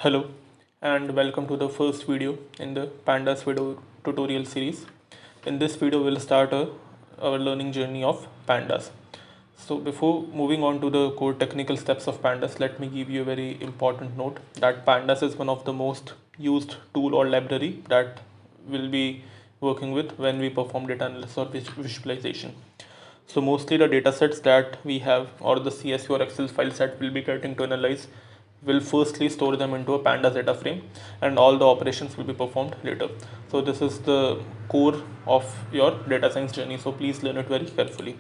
Hello and welcome to the first video in the Pandas video tutorial series. In this video, we'll start our learning journey of Pandas. So before moving on to the core technical steps of Pandas, let me give you a very important note that Pandas is one of the most used tool or library that we'll be working with when we perform data analysis or visualization. So mostly the datasets that we have or the CSV or Excel files that we'll be getting to analyze will firstly store them into a pandas data frame and all the operations will be performed later. So this is the core of your data science journey, so please learn it very carefully.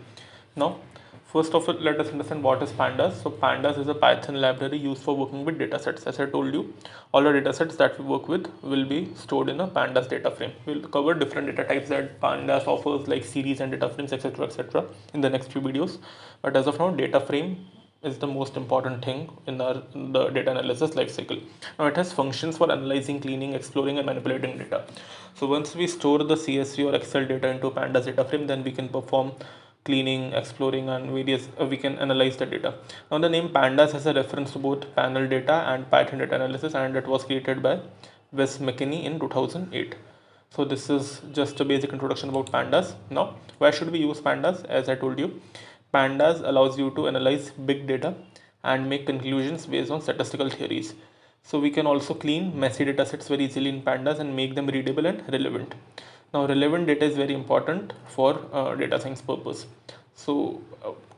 Now first of all, let us understand what is pandas. So pandas is a Python library used for working with datasets. As I told you, all the datasets that we work with will be stored in a pandas data frame. We'll cover different data types that pandas offers, like series and data frames, etc., in the next few videos. But as of now, data frame is the most important thing in the data analysis lifecycle. Now it has functions for analyzing, cleaning, exploring and manipulating data. So once we store the CSV or Excel data into pandas data frame, then we can perform cleaning, exploring and various we can analyze the data. Now the name pandas has a reference to both panel data and Python data analysis, and it was created by Wes McKinney in 2008. So this is just a basic introduction about pandas. Now why should we use pandas? As I told you, pandas allows you to analyze big data and make conclusions based on statistical theories. So we can also clean messy data sets very easily in pandas and make them readable and relevant. Now relevant data is very important for data science purpose. So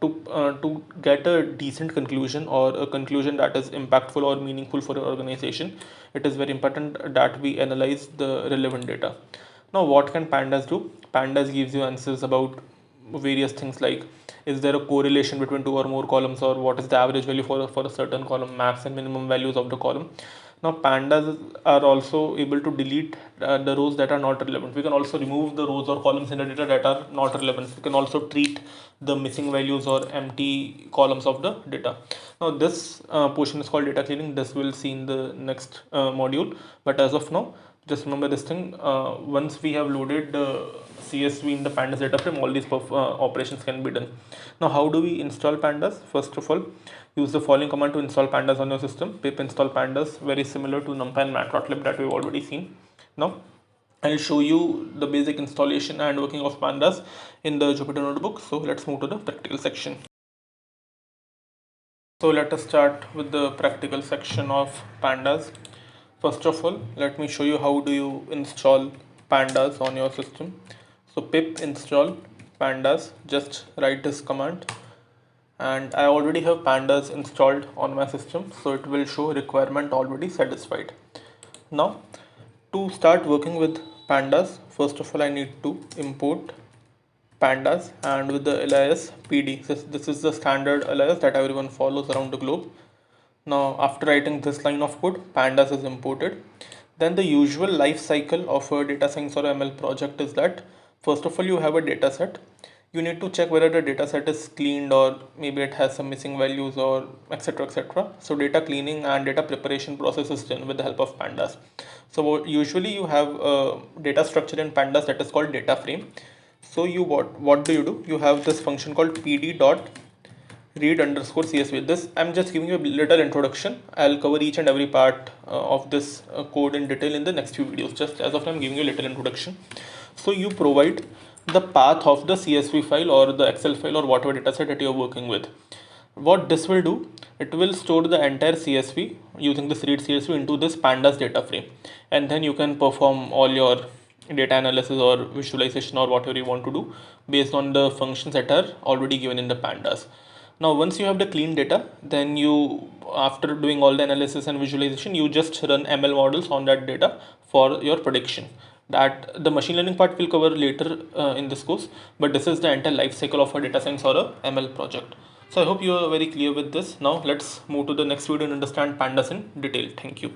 to get a decent conclusion or a conclusion that is impactful or meaningful for your organization, it is very important that we analyze the relevant data. Now what can pandas do? Pandas gives you answers about various things like, is there a correlation between two or more columns, or what is the average value for a certain column, max and minimum values of the column. Now pandas are also able to delete the rows that are not relevant. We can also remove the rows or columns in the data that are not relevant. We can also treat the missing values or empty columns of the data. Now this portion is called data cleaning. This we'll see in the next module, but as of now, just remember this thing. Once we have loaded the CSV in the pandas data frame, all these operations can be done. Now how do we install pandas? First of all, use the following command to install pandas on your system. Pip install pandas, very similar to numpy and matplotlib that we've already seen. Now I'll show you the basic installation and working of pandas in the Jupyter notebook. So let's move to the practical section. So let us start with the practical section of pandas. First of all, let me show you how do you install pandas on your system. So pip install pandas, just write this command, and I already have pandas installed on my system, so it will show requirement already satisfied. Now to start working with pandas, first of all I need to import pandas, and with the alias pd. This is the standard alias that everyone follows around the globe. Now after writing this line of code, pandas is imported. Then the usual life cycle of a data science or ML project is that first of all you have a data set. You need to check whether the data set is cleaned or maybe it has some missing values or etc. So data cleaning and data preparation process is done with the help of pandas. So usually you have a data structure in pandas that is called data frame. So what do? You have this function called pd dot read underscore csv. This I'm just giving you a little introduction. I'll cover each and every part of this code in detail in the next few videos. Just as of now, I'm giving you a little introduction. So you provide the path of the csv file or the excel file or whatever dataset that you're working with. What this will do, it will store the entire csv using this read csv into this pandas data frame, and then you can perform all your data analysis or visualization or whatever you want to do based on the functions that are already given in the pandas. Now once you have the clean data, then you, after doing all the analysis and visualization, you just run ML models on that data for your prediction. That the machine learning part will cover later in this course, but this is the entire life cycle of a data science or a ML project. So I hope you are very clear with this. Now let's move to the next video and understand pandas in detail. Thank you.